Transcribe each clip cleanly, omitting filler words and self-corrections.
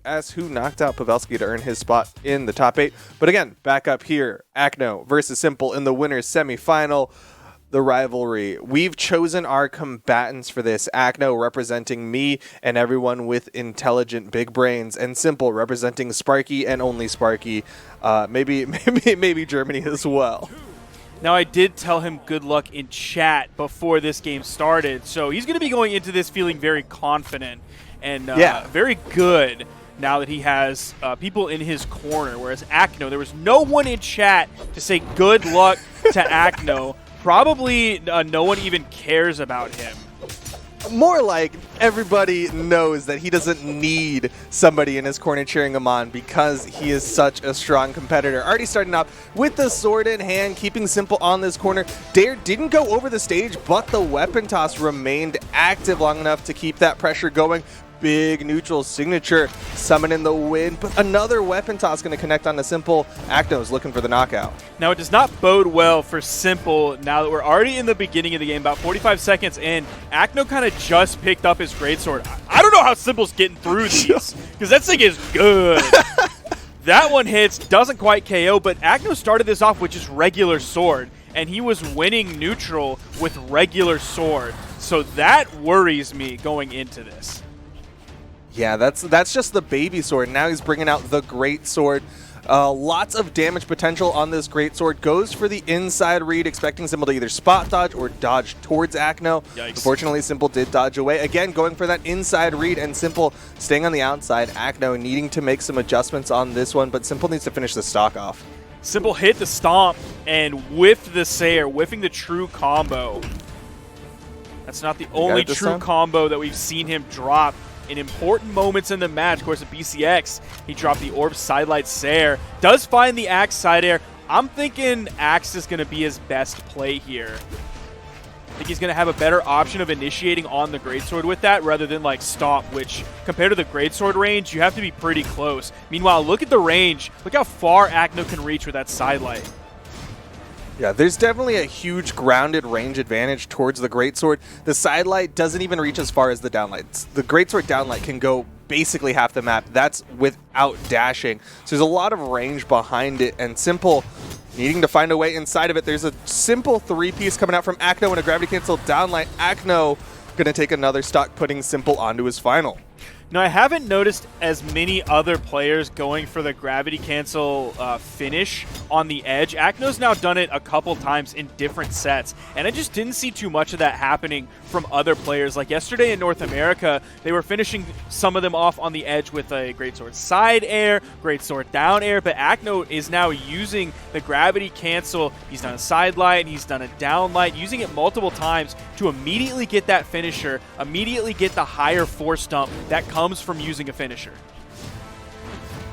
as who knocked out Pavelski to earn his spot in the top 8. But again, back up here, Acno versus Simple in the winner's semifinal. The rivalry. We've chosen our combatants for this. Acno representing me and everyone with intelligent big brains, and Simple representing Sparky and only Sparky. Maybe Germany as well. Now, I did tell him good luck in chat before this game started, so he's going to be going into this feeling very confident and very good now that he has people in his corner, whereas Acno, there was no one in chat to say good luck to Acno. Probably no one even cares about him. More like everybody knows that he doesn't need somebody in his corner cheering him on because he is such a strong competitor. Already starting off with the sword in hand, keeping Simple on this corner. Dare didn't go over the stage, but the weapon toss remained active long enough to keep that pressure going. Big neutral signature summon in the wind, but another weapon toss going to connect on the Simple. Acno's looking for the knockout. Now, it does not bode well for Simple now that we're already in the beginning of the game, about 45 seconds in. Acno kind of just picked up his greatsword. I don't know how Simple's getting through these, because that thing is good. That one hits, doesn't quite KO, but Acno started this off with just regular sword, and he was winning neutral with regular sword. So that worries me going into this. Yeah, that's just the baby sword. Now he's bringing out the great sword. Lots of damage potential on this great sword. Goes for the inside read, expecting Simple to either spot dodge or dodge towards Acno. Yikes. Unfortunately, Simple did dodge away. Again, going for that inside read, and Simple staying on the outside. Acno needing to make some adjustments on this one, but Simple needs to finish the stock off. Simple hit the stomp and whiffed the Sayer, whiffing the true combo. That's not the only true combo that we've seen him drop in important moments in the match. Of course, at BCX, he dropped the Orb Sidelight Sayer. Does find the Axe side air. I'm thinking Axe is going to be his best play here. I think he's going to have a better option of initiating on the Greatsword with that rather than like Stomp, which compared to the Greatsword range, you have to be pretty close. Meanwhile, look at the range. Look how far Acno can reach with that Sidelight. Yeah, there's definitely a huge grounded range advantage towards the Greatsword. The Sidelight doesn't even reach as far as the Downlight. The Greatsword Downlight can go basically half the map. That's without dashing. So there's a lot of range behind it, and Simple needing to find a way inside of it. There's a Simple 3-piece coming out from Acno and a Gravity Cancel Downlight. Acno going to take another stock, putting Simple onto his final. Now, I haven't noticed as many other players going for the Gravity Cancel finish on the edge. Acno's now done it a couple times in different sets, and I just didn't see too much of that happening from other players. Like yesterday in North America, they were finishing some of them off on the edge with a Greatsword side air, Greatsword down air, but Acno is now using the Gravity Cancel. He's done a side light, he's done a down light, using it multiple times to immediately get that finisher, immediately get the higher force dump that comes from using a finisher.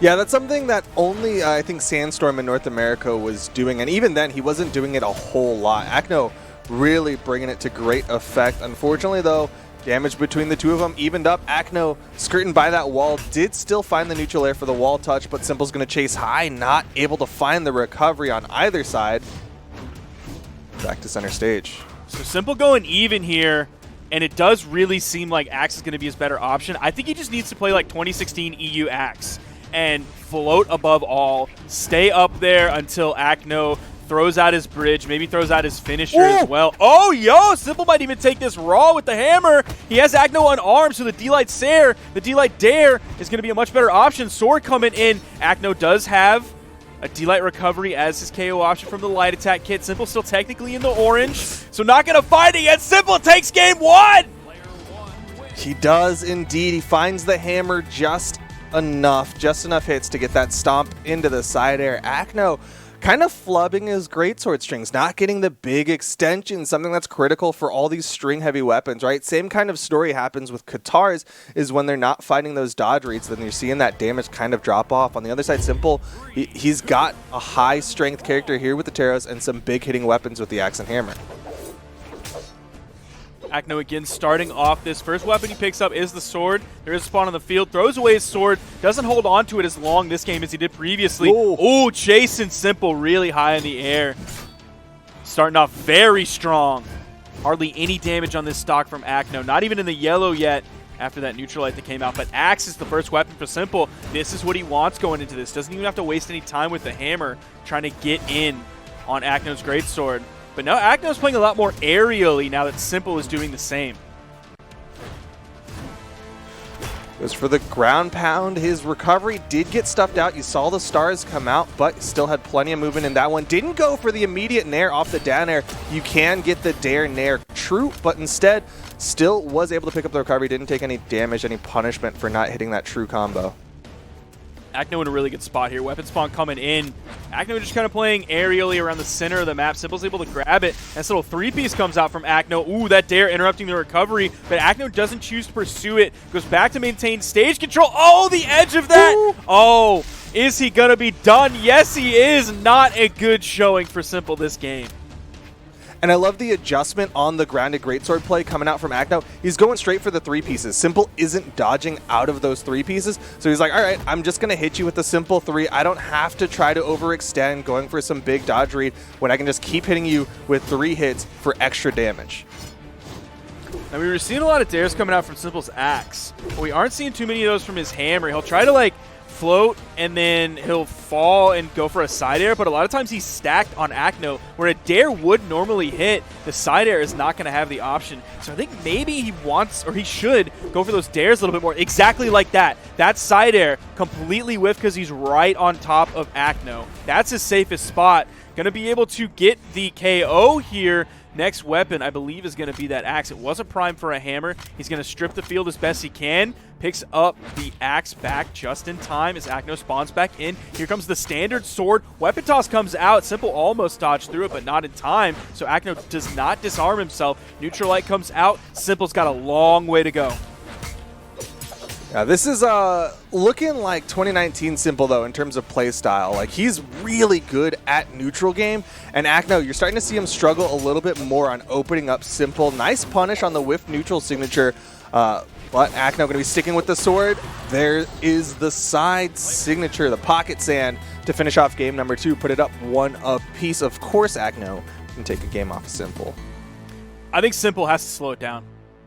Yeah, that's something that only I think Sandstorm in North America was doing, and even then he wasn't doing it a whole lot. Acno really bringing it to great effect. Unfortunately though, damage between the two of them evened up. Acno skirting by that wall, did still find the neutral air for the wall touch, but Simple's going to chase high, not able to find the recovery on either side. Back to center stage. So Simple going even here. And it does really seem like Axe is going to be his better option. I think he just needs to play like 2016 EU Axe and float above all, stay up there until Acno throws out his bridge, maybe throws out his finisher as well. Oh, yo, Simple might even take this raw with the hammer. He has Acno unarmed, so the D-Light Sayer, the D-Light Dare is going to be a much better option. Sword coming in. Acno does have a D-Light recovery as his KO option from the light attack kit. Simple still technically in the orange, so not going to fight it yet. Simple takes game one! He does indeed. He finds the hammer just enough hits to get that stomp into the side air. Acno kind of flubbing his greatsword strings, not getting the big extension, something that's critical for all these string-heavy weapons, right? Same kind of story happens with Katars, is when they're not fighting those dodge reads, then you're seeing that damage kind of drop off. On the other side, Simple, he's got a high-strength character here with the Taros and some big-hitting weapons with the Axe and Hammer. Acno again starting off. This first weapon he picks up is the sword. There is a spawn on the field. Throws away his sword. Doesn't hold on to it as long this game as he did previously. Ooh, chasing Simple really high in the air. Starting off very strong. Hardly any damage on this stock from Acno. Not even in the yellow yet after that neutral light that came out. But Axe is the first weapon for Simple. This is what he wants going into this. Doesn't even have to waste any time with the hammer trying to get in on Acno's greatsword. But now Acno's playing a lot more aerially now that Simple is doing the same. Goes for the ground pound. His recovery did get stuffed out. You saw the stars come out, but still had plenty of movement in that one. Didn't go for the immediate nair off the down air. You can get the dare nair true, but instead still was able to pick up the recovery. Didn't take any damage, any punishment for not hitting that true combo. Acno in a really good spot here. Weapon spawn coming in. Acno just kind of playing aerially around the center of the map. Simple's able to grab it. This little three-piece comes out from Acno. Ooh, that dare interrupting the recovery, but Acno doesn't choose to pursue it. Goes back to maintain stage control. Oh, the edge of that! Ooh. Oh, is he gonna be done? Yes, he is. Not a good showing for Simple this game. And I love the adjustment on the grounded greatsword play coming out from Acno. He's going straight for the three pieces. Simple isn't dodging out of those three pieces. So he's like, all right, I'm just going to hit you with the simple three. I don't have to try to overextend going for some big dodge read when I can just keep hitting you with 3 hits for extra damage. Now, we were seeing a lot of dares coming out from Simple's Axe, but we aren't seeing too many of those from his hammer. He'll try to, like, float, and then he'll fall and go for a side air, but a lot of times he's stacked on Acno, where a dare would normally hit. The side air is not going to have the option. So I think maybe he wants, or he should, go for those dares a little bit more. Exactly like that. That side air completely whiffed because he's right on top of Acno. That's his safest spot. Going to be able to get the KO here. Next weapon, I believe, is going to be that axe. It wasn't primed for a hammer. He's going to strip the field as best he can. Picks up the axe back just in time as Acno spawns back in. Here comes the standard sword. Weapon toss comes out. Simple almost dodged through it, but not in time. So Acno does not disarm himself. Neutral light comes out. Simple's got a long way to go. Yeah, this is looking like 2019 Simple, though, in terms of play style. Like, he's really good at neutral game, and Acno, you're starting to see him struggle a little bit more on opening up Simple. Nice punish on the whiff neutral signature, but Acno going to be sticking with the sword. There is the side signature, the pocket sand, to finish off game number 2. Put it up 1 apiece. Of course, Acno can take a game off of Simple. I think Simple has to slow it down.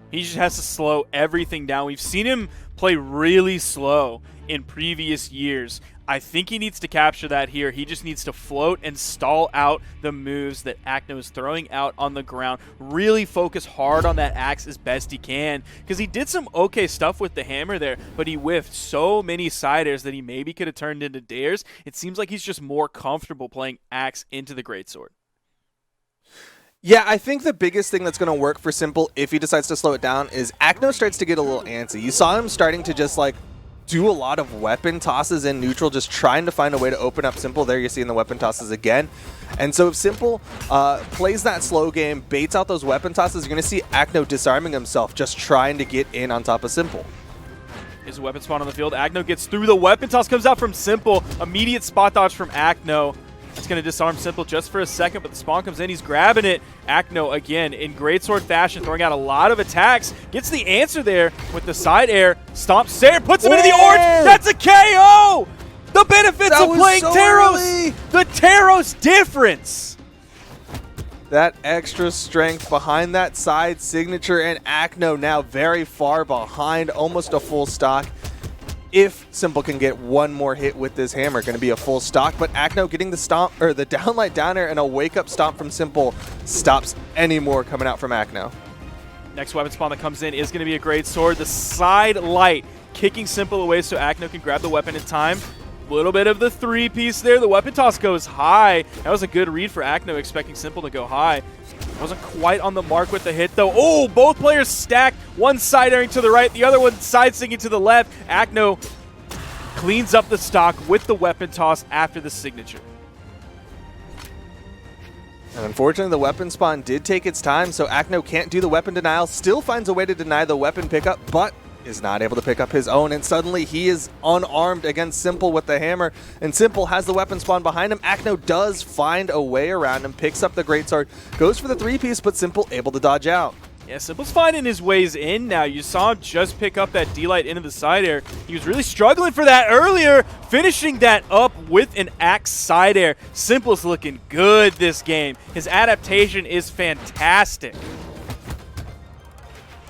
He just has to slow everything down. We've seen him play really slow in previous years. I think he needs to capture that here. He just needs to float and stall out the moves that Acno is throwing out on the ground. Really focus hard on that axe as best he can, because he did some okay stuff with the hammer there, but he whiffed so many side airs that he maybe could have turned into dares. It seems like he's just more comfortable playing axe into the greatsword. Yeah, I think the biggest thing that's going to work for Simple if he decides to slow it down is Acno starts to get a little antsy. You saw him starting to just like do a lot of weapon tosses in neutral, just trying to find a way to open up Simple. There you're seeing the weapon tosses again. And so if Simple plays that slow game, baits out those weapon tosses, you're going to see Acno disarming himself, just trying to get in on top of Simple. Here's a weapon spawn on the field. Acno gets through. The weapon toss comes out from Simple. Immediate spot dodge from Acno. It's going to disarm Simple just for a second, but the spawn comes in. He's grabbing it. Acno, again, in greatsword fashion, throwing out a lot of attacks. Gets the answer there with the side air. Stomps Sayer, puts him into the orange. That's a KO! The benefits of playing so Taros. Early. The Taros difference. That extra strength behind that side signature, and Acno now very far behind, almost a full stock. If Simple can get one more hit with this hammer, going to be a full stock. But Acno getting the stomp, or the downlight down air and a wake-up stomp from Simple stops any more coming out from Acno. Next weapon spawn that comes in is going to be a great sword. The side light kicking Simple away so Acno can grab the weapon in time. A little bit of the three-piece there. The weapon toss goes high. That was a good read for Acno, expecting Simple to go high. Wasn't quite on the mark with the hit, though. Oh, both players stacked. One side airing to the right, the other one side singing to the left. Acno cleans up the stock with the weapon toss after the signature. And unfortunately, the weapon spawn did take its time, so Acno can't do the weapon denial. Still finds a way to deny the weapon pickup, but is not able to pick up his own, and suddenly he is unarmed against Simple with the hammer, and Simple has the weapon spawn behind him. Acno does find a way around him, picks up the greatsword, goes for the three-piece, but Simple able to dodge out. Yeah, Simple's finding his ways in now. You saw him just pick up that D-Light into the side air. He was really struggling for that earlier, finishing that up with an axe side air. Simple's looking good this game. His adaptation is fantastic.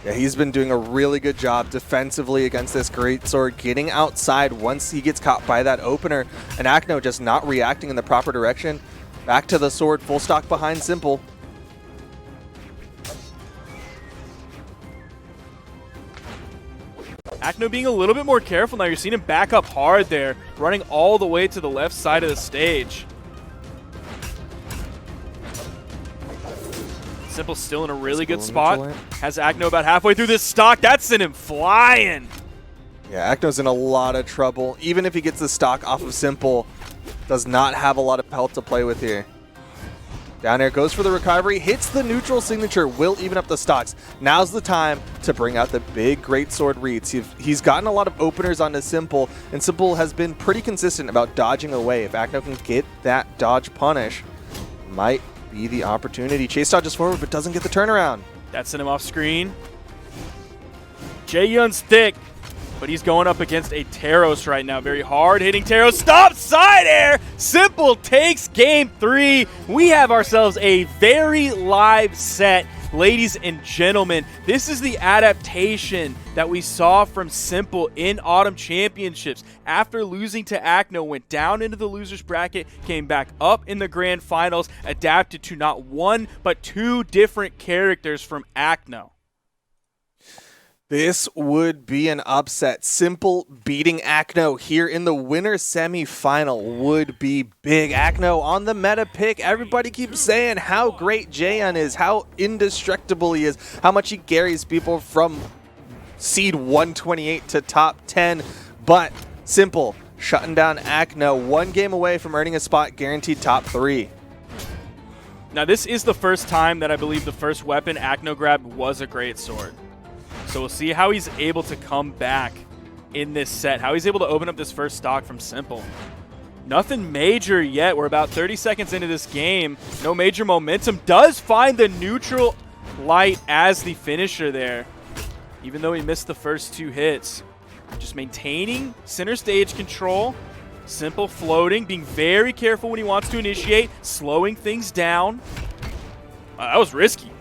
Yeah, he's been doing a really good job defensively against this greatsword, getting outside once he gets caught by that opener, and Acno just not reacting in the proper direction. Back to the sword, full stock behind Simple. Acno being a little bit more careful now. You're seeing him back up hard there, running all the way to the left side of the stage. Simple still in a really good spot. Has Acno about halfway through this stock. That sent him flying. Yeah, Acno's in a lot of trouble. Even if he gets the stock off of Simple, does not have a lot of pelt to play with here. Down air, goes for the recovery, hits the neutral signature, will even up the stocks. Now's the time to bring out the big greatsword reads. He's gotten a lot of openers onto Simple, and Simple has been pretty consistent about dodging away. If Acno can get that dodge punish, might be the opportunity. Chase dodges forward, but doesn't get the turnaround. That sent him off screen. Jae-Yun's thick, but he's going up against a Taros right now. Very hard-hitting Taros. Stop side air! Simple takes game 3. We have ourselves a very live set. Ladies and gentlemen, this is the adaptation that we saw from Simple in Autumn Championships. After losing to Acno, went down into the loser's bracket, came back up in the grand finals, adapted to not one, but 2 different characters from Acno. This would be an upset. Simple beating Acno here in the winner semifinal would be big. Acno on the meta pick. Everybody keeps saying how great Jaehyun is, how indestructible he is, how much he carries people from seed 128 to top 10. But Simple shutting down Acno, 1 game away from earning a spot guaranteed top 3. Now this is the first time that I believe the first weapon Acno grabbed was a greatsword. So we'll see how he's able to come back in this set, how he's able to open up this first stock from Simple. Nothing major yet. We're about 30 seconds into this game. No major momentum. Does find the neutral light as the finisher there, even though he missed the first 2 hits. Just maintaining center stage control. Simple floating, being very careful when he wants to initiate, slowing things down. That was risky.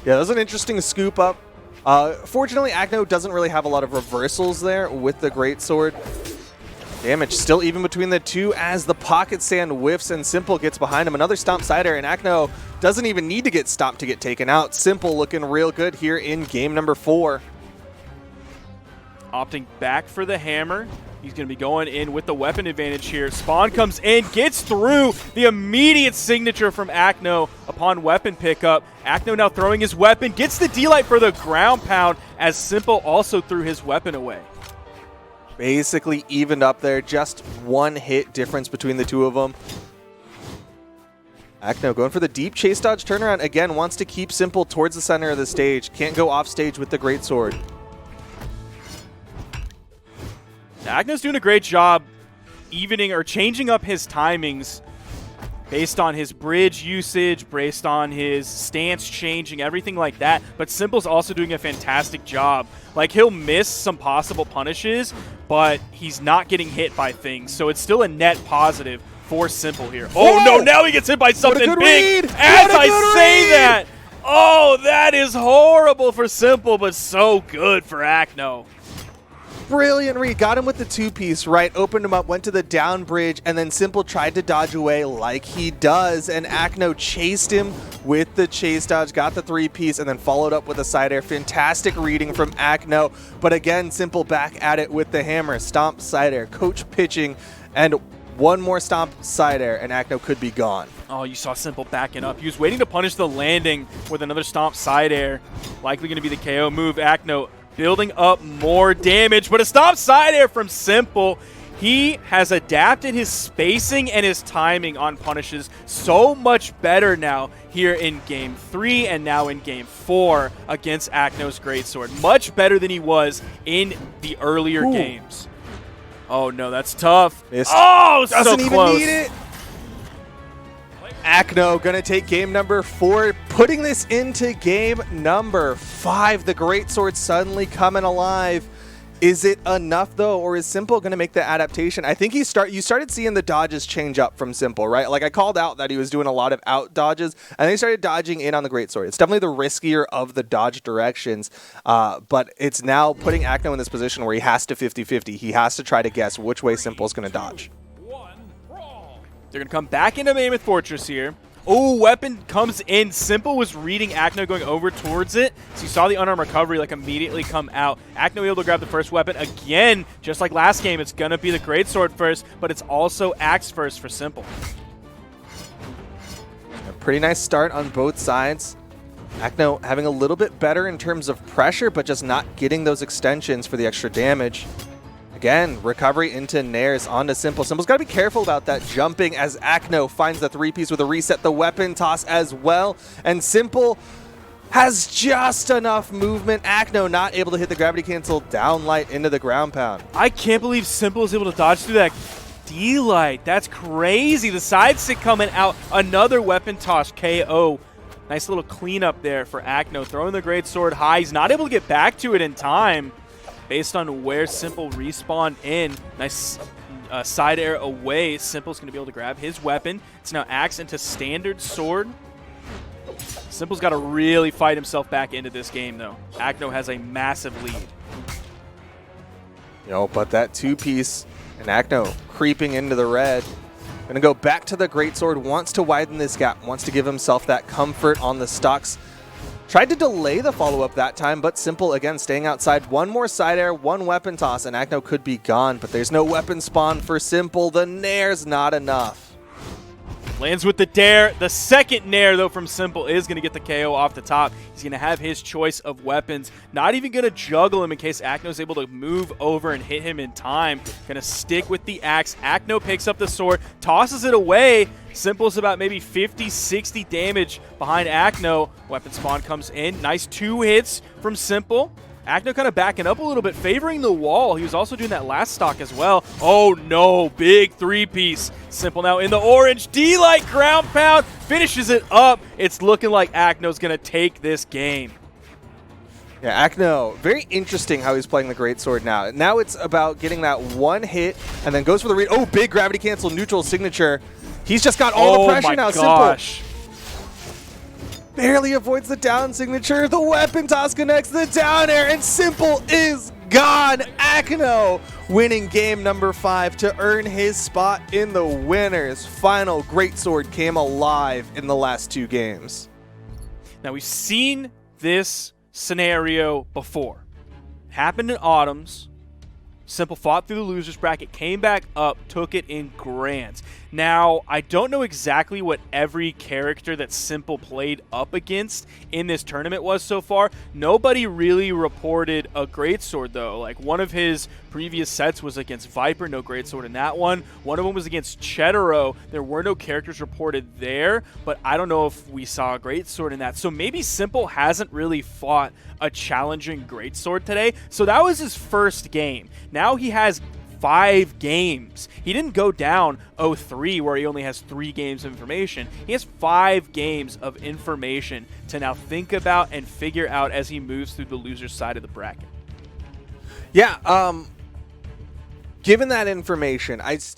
Yeah, that was an interesting scoop up. Fortunately, Acno doesn't really have a lot of reversals there with the greatsword. Damage still even between the two as the pocket sand whiffs and Simple gets behind him. Another stomp side air, and Acno doesn't even need to get stopped to get taken out. Simple looking real good here in game number 4. Opting back for the hammer. He's going to be going in with the weapon advantage here. Spawn comes in, gets through the immediate signature from Acno upon weapon pickup. Acno now throwing his weapon, gets the D-Light for the ground pound as Simple also threw his weapon away. Basically evened up there, just 1 hit difference between the two of them. Acno going for the deep chase dodge turnaround. Again, wants to keep Simple towards the center of the stage. Can't go off stage with the greatsword. Acno's doing a great job evening or changing up his timings based on his bridge usage, based on his stance changing, everything like that. But Simple's also doing a fantastic job. Like, he'll miss some possible punishes, but he's not getting hit by things. So it's still a net positive for Simple here. Oh, no, now he gets hit by something big as I say that. Oh, that is horrible for Simple, but so good for Acno. Brilliant read. Got him with the 2-piece, right? Opened him up, went to the down bridge, and then Simple tried to dodge away like he does, and Acno chased him with the chase dodge, got the 3-piece, and then followed up with a side air. Fantastic reading from Acno, but again, Simple back at it with the hammer. Stomp side air, coach pitching, and 1 more stomp side air, and Acno could be gone. Oh, you saw Simple backing up. He was waiting to punish the landing with another stomp side air. Likely going to be the KO move. Acno building up more damage, but a stomp side air from Simple. He has adapted his spacing and his timing on punishes so much better now here in Game 3 and now in Game 4 against Acno's greatsword. Much better than he was in the earlier games. Oh no, that's tough. Missed. Oh, so doesn't close. even need it. Acno gonna take game number 4, putting this into game number 5. The greatsword suddenly coming alive. Is it enough though, or is Simple going to make the adaptation? I think you started seeing the dodges change up from Simple, right? Like I called out that he was doing a lot of out dodges, and then he started dodging in on the Greatsword. It's definitely the riskier of the dodge directions, but it's now putting Acno in this position where he has to 50-50. He has to try to guess which way Simple's going to dodge. They're going to come back into Mammoth Fortress here. Oh, weapon comes in. Simple was reading Acno going over towards it. So you saw the unarmed recovery like immediately come out. Acno able to grab the first weapon. Again, just like last game, it's going to be the Greatsword first, but it's also Axe first for Simple. A pretty nice start on both sides. Acno having a little bit better in terms of pressure, but just not getting those extensions for the extra damage. Again, recovery into Nairs onto Simple. Simple's got to be careful about that jumping as Acno finds the three-piece with a reset, the weapon toss as well. And Simple has just enough movement. Acno not able to hit the gravity cancel down light into the ground pound. I can't believe Simple is able to dodge through that D-light. That's crazy. The side stick coming out. Another weapon toss KO. Nice little cleanup there for Acno. Throwing the Greatsword high. He's not able to get back to it in time. Based on where Simple respawned in, nice side air away. Simple's going to be able to grab his weapon. It's now Axe into standard sword. Simple's got to really fight himself back into this game, though. Acno has a massive lead. But that two-piece and Acno creeping into the red. Going to go back to the Greatsword, wants to widen this gap, wants to give himself that comfort on the stocks. Tried to delay the follow-up that time, but Simple, again, staying outside. One more side air, one weapon toss, and Acno could be gone, but there's no weapon spawn for Simple. The Nair's not enough. Lands with the dare. The second Nair, though, from Simple is going to get the KO off the top. He's going to have his choice of weapons. Not even going to juggle him in case Acno's able to move over and hit him in time. Going to stick with the Axe. Acno picks up the sword, tosses it away. Simple's about maybe 50, 60 damage behind Acno. Weapon spawn comes in. Nice 2 hits from Simple. Acno kind of backing up a little bit, favoring the wall. He was also doing that last stock as well. Oh no, big 3-piece. Simple now in the orange. D-Light ground pound, finishes it up. It's looking like Acno's going to take this game. Yeah, Acno, very interesting how he's playing the Greatsword now. Now it's about getting that one hit and then goes for the read. Oh, big gravity cancel neutral signature. He's just got all the pressure now. Gosh. Simple barely avoids the down signature. The weapon toss connects the down air, and Simple is gone. Acno winning game number 5 to earn his spot in the winners. Final Greatsword came alive in the last 2 games. Now, we've seen this scenario before. Happened in Autumns. Simple fought through the loser's bracket, came back up, took it in Grands. Now, I don't know exactly what every character that Simple played up against in this tournament was so far. Nobody really reported a Greatsword, though. Like, one of his previous sets was against Viper, no Greatsword in that one. One of them was against Chetero. There were no characters reported there, but I don't know if we saw a Greatsword in that. So maybe Simple hasn't really fought a challenging Greatsword today. So that was his first game. Now he has 5 games. He didn't go down 0-3 where he only has 3 games of information. He has 5 games of information to now think about and figure out as he moves through the loser's side of the bracket. Yeah, given that information,